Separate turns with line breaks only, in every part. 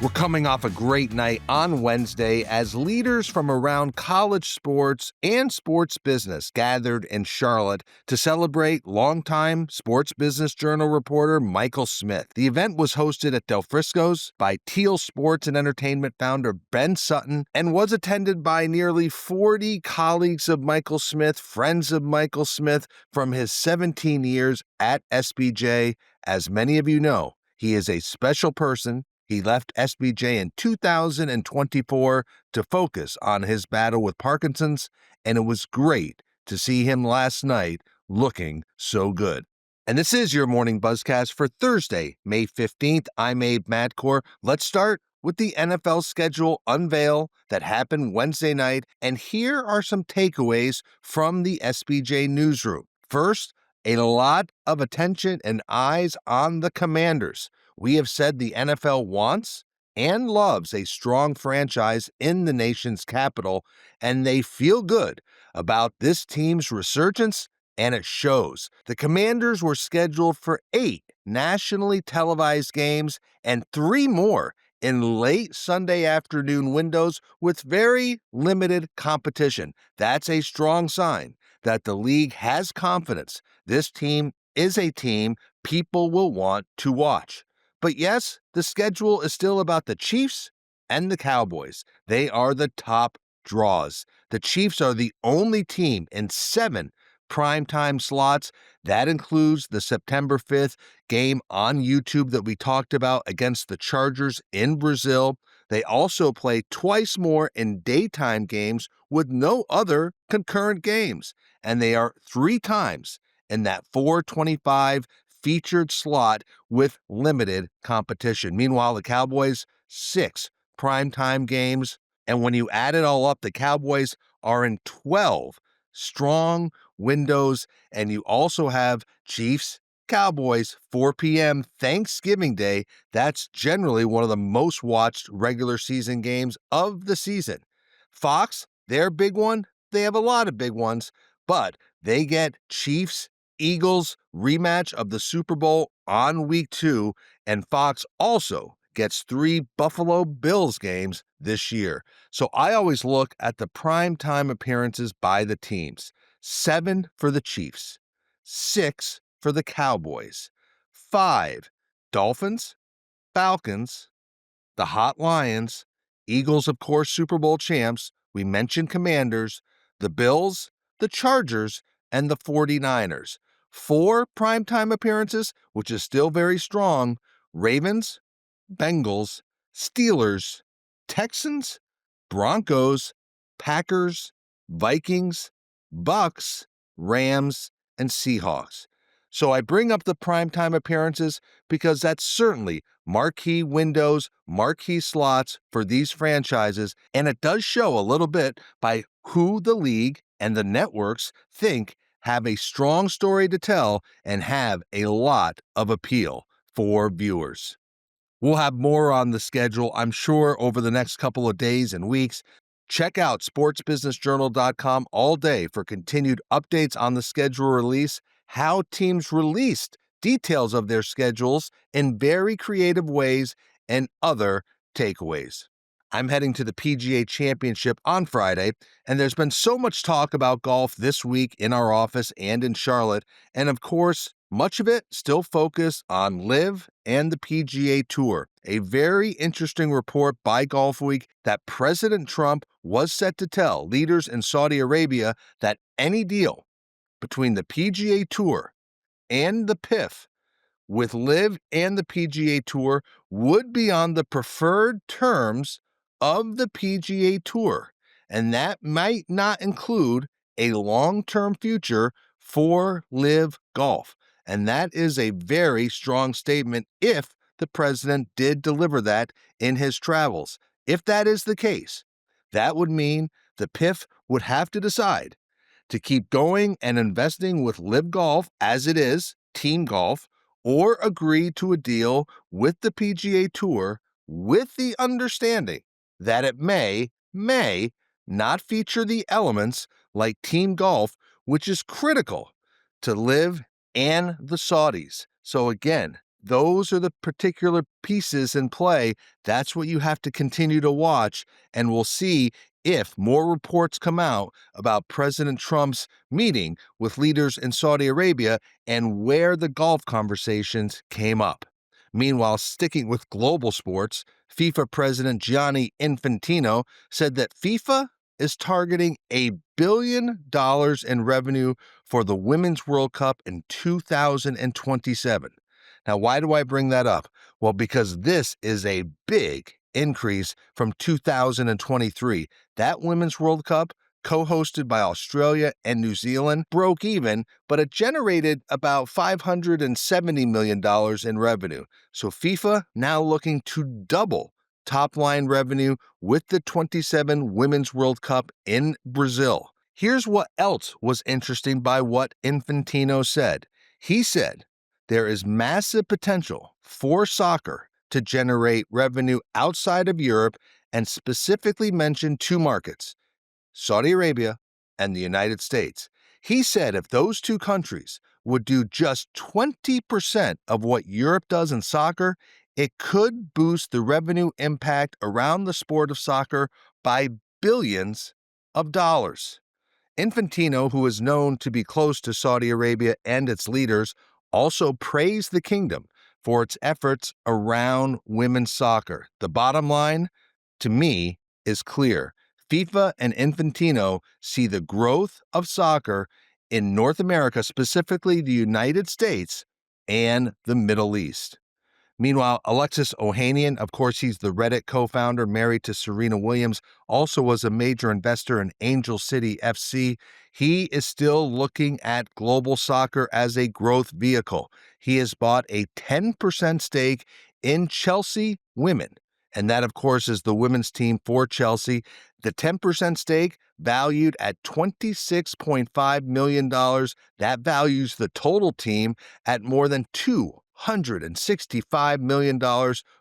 We're coming off a great night on Wednesday as leaders from around college sports and sports business gathered in Charlotte to celebrate longtime Sports Business Journal reporter Michael Smith. The event was hosted at Del Frisco's by Teal Sports and Entertainment founder Ben Sutton and was attended by nearly 40 colleagues of Michael Smith, friends of Michael Smith from his 17 years at SBJ. As many of you know, he is a special person. He left SBJ in 2024 to focus on his battle with Parkinson's, and it was great to see him last night looking so good. And this is your morning Buzzcast for Thursday, May 15th. I'm Abe Madcore. Let's start with the NFL schedule unveil that happened Wednesday night, and here are some takeaways from the SBJ newsroom. First, a lot of attention and eyes on the Commanders. We have said the NFL wants and loves a strong franchise in the nation's capital, and they feel good about this team's resurgence, and it shows. The Commanders were scheduled for 8 nationally televised games and 3 more in late Sunday afternoon windows with very limited competition. That's a strong sign that the league has confidence. This team is a team people will want to watch. But yes, the schedule is still about the Chiefs and the Cowboys. They are the top draws. The Chiefs are the only team in 7 primetime slots. That includes the September 5th game on YouTube that we talked about against the Chargers in Brazil. They also play twice more in daytime games with no other concurrent games. And they are 3 times in that 4:25 featured slot with limited competition. Meanwhile, the Cowboys, 6 primetime games. And when you add it all up, the Cowboys are in 12 strong windows. And you also have Chiefs, Cowboys, 4 p.m. Thanksgiving Day. That's generally one of the most watched regular season games of the season. Fox, their big one, they have a lot of big ones, but they get Chiefs, Eagles rematch of the Super Bowl on week 2, and Fox also gets 3 Buffalo Bills games this year. So I always look at the primetime appearances by the teams. 7 for the Chiefs, 6 for the Cowboys, 5 Dolphins, Falcons, the Hot Lions, Eagles, of course, Super Bowl champs. We mentioned Commanders, the Bills, the Chargers, and the 49ers. 4 primetime appearances, which is still very strong: Ravens, Bengals, Steelers, Texans, Broncos, Packers, Vikings, Bucks, Rams, and Seahawks. So I bring up the primetime appearances because that's certainly marquee windows, marquee slots for these franchises, and it does show a little bit by who the league and the networks think have a strong story to tell and have a lot of appeal for viewers. We'll have more on the schedule, I'm sure, over the next couple of days and weeks. Check out sportsbusinessjournal.com all day for continued updates on the schedule release, how teams released details of their schedules in very creative ways, and other takeaways. I'm heading to the PGA Championship on Friday, and there's been so much talk about golf this week in our office and in Charlotte, and of course, much of it still focused on LIV and the PGA Tour. A very interesting report by Golfweek that President Trump was set to tell leaders in Saudi Arabia that any deal between the PGA Tour and the PIF with LIV and the PGA Tour would be on the preferred terms of the PGA Tour, and that might not include a long-term future for LIV Golf. And that is a very strong statement if the president did deliver that in his travels. If that is the case, that would mean the PIF would have to decide to keep going and investing with LIV Golf as it is, team golf, or agree to a deal with the PGA Tour with the understanding that it may not feature the elements like team golf, which is critical to LIV and the Saudis. So again, those are the particular pieces in play. That's what you have to continue to watch, and we'll see if more reports come out about President Trump's meeting with leaders in Saudi Arabia and where the golf conversations came up. Meanwhile, sticking with global sports, FIFA President Gianni Infantino said that FIFA is targeting $1 billion in revenue for the Women's World Cup in 2027. Now, why do I bring that up? Well, because this is a big increase from 2023. That Women's World Cup, co-hosted by Australia and New Zealand, broke even, but it generated about $570 million in revenue. So FIFA now looking to double top-line revenue with the 27 Women's World Cup in Brazil. Here's what else was interesting by what Infantino said. He said there is massive potential for soccer to generate revenue outside of Europe, and specifically mentioned two markets, Saudi Arabia and the United States. He said if those two countries would do just 20% of what Europe does in soccer, it could boost the revenue impact around the sport of soccer by billions of dollars. Infantino, who is known to be close to Saudi Arabia and its leaders, also praised the kingdom for its efforts around women's soccer. The bottom line, to me, is clear. FIFA and Infantino see the growth of soccer in North America, specifically the United States and the Middle East. Meanwhile, Alexis Ohanian, of course, he's the Reddit co-founder, married to Serena Williams, also was a major investor in Angel City FC. He is still looking at global soccer as a growth vehicle. He has bought a 10% stake in Chelsea Women, and that, of course, is the women's team for Chelsea. The 10% stake valued at $26.5 million. That values the total team at more than $265 million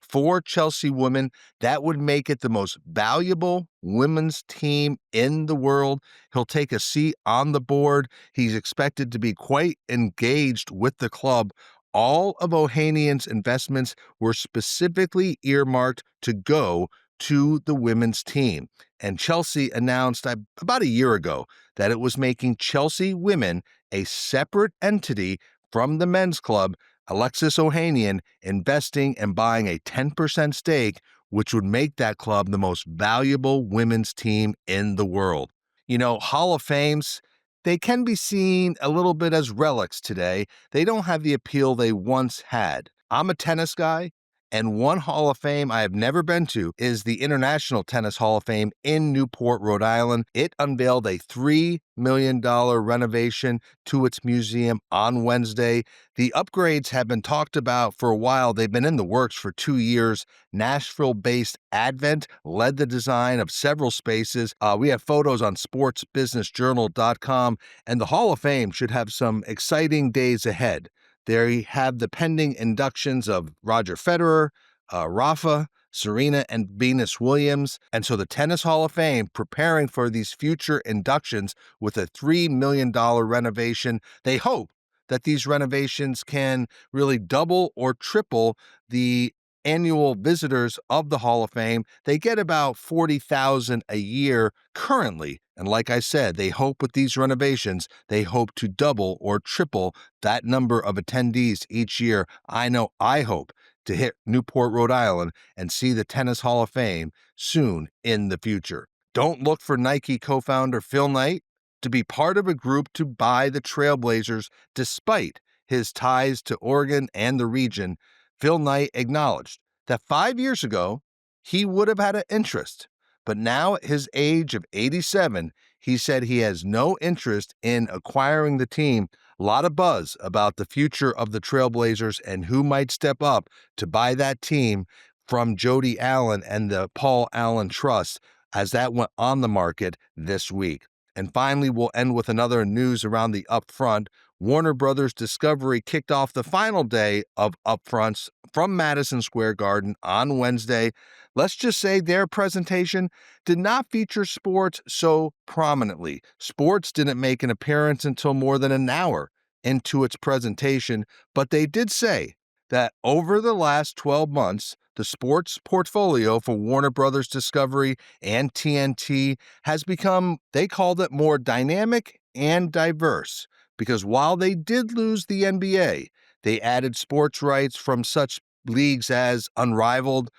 for Chelsea Women. That would make it the most valuable women's team in the world. He'll take a seat on the board. He's expected to be quite engaged with the club. All of Ohanian's investments were specifically earmarked to go to the women's team. And Chelsea announced about a year ago that it was making Chelsea Women a separate entity from the men's club. Alexis Ohanian investing and buying a 10% stake, which would make that club the most valuable women's team in the world. You know, Hall of Fames, they can be seen a little bit as relics today. They don't have the appeal they once had. I'm a tennis guy, and one Hall of Fame I have never been to is the International Tennis Hall of Fame in Newport, Rhode Island. It unveiled a $3 million renovation to its museum on Wednesday. The upgrades have been talked about for a while. They've been in the works for 2 years. Nashville-based Advent led the design of several spaces. We have photos on sportsbusinessjournal.com, and the Hall of Fame should have some exciting days ahead. There you have the pending inductions of Roger Federer, Rafa, Serena, and Venus Williams. And so the Tennis Hall of Fame preparing for these future inductions with a $3 million renovation. They hope that these renovations can really double or triple the annual visitors of the Hall of Fame. They get about 40,000 a year currently. And like I said, they hope with these renovations, they hope to double or triple that number of attendees each year. I know I hope to hit Newport, Rhode Island and see the Tennis Hall of Fame soon in the future. Don't look for Nike co-founder Phil Knight to be part of a group to buy the Trailblazers despite his ties to Oregon and the region. Phil Knight acknowledged that 5 years ago, he would have had an interest, but now at his age of 87, he said he has no interest in acquiring the team. A lot of buzz about the future of the Trailblazers and who might step up to buy that team from Jody Allen and the Paul Allen Trust as that went on the market this week. And finally, we'll end with another news around the upfront. Warner Brothers Discovery kicked off the final day of upfronts from Madison Square Garden on Wednesday. Let's just say their presentation did not feature sports so prominently. Sports didn't make an appearance until more than an hour into its presentation, but they did say that over the last 12 months, the sports portfolio for Warner Brothers Discovery and TNT has become, they called it, more dynamic and diverse. Because while they did lose the NBA, they added sports rights from such leagues as Unrivaled,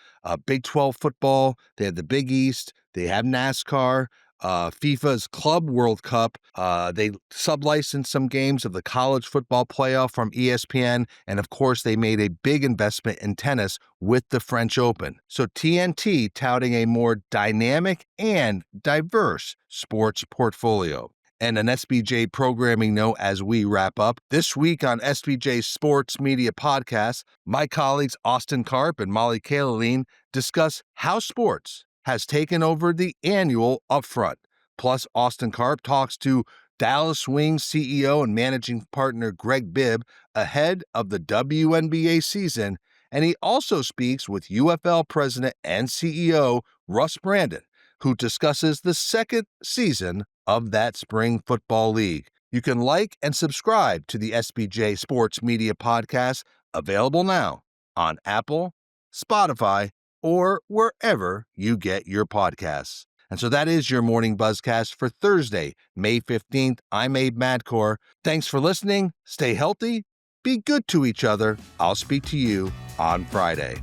Big 12 football, they have the Big East, they have NASCAR, FIFA's Club World Cup. They sublicensed some games of the college football playoff from ESPN. And of course, they made a big investment in tennis with the French Open. So TNT touting a more dynamic and diverse sports portfolio. And an SBJ programming note as we wrap up. This week on SBJ Sports Media Podcast, my colleagues Austin Karp and Molly Kalaline discuss how sports has taken over the annual Upfront. Plus, Austin Karp talks to Dallas Wings CEO and managing partner Greg Bibb ahead of the WNBA season, and he also speaks with UFL president and CEO Russ Brandon, who discusses the second season of that spring football league. You can like and subscribe to the SBJ Sports Media Podcast, available now on Apple, Spotify, or wherever you get your podcasts. And so that is your morning Buzzcast for Thursday, May 15th. I'm Abe Madcore. Thanks for listening. Stay healthy. Be good to each other. I'll speak to you on Friday.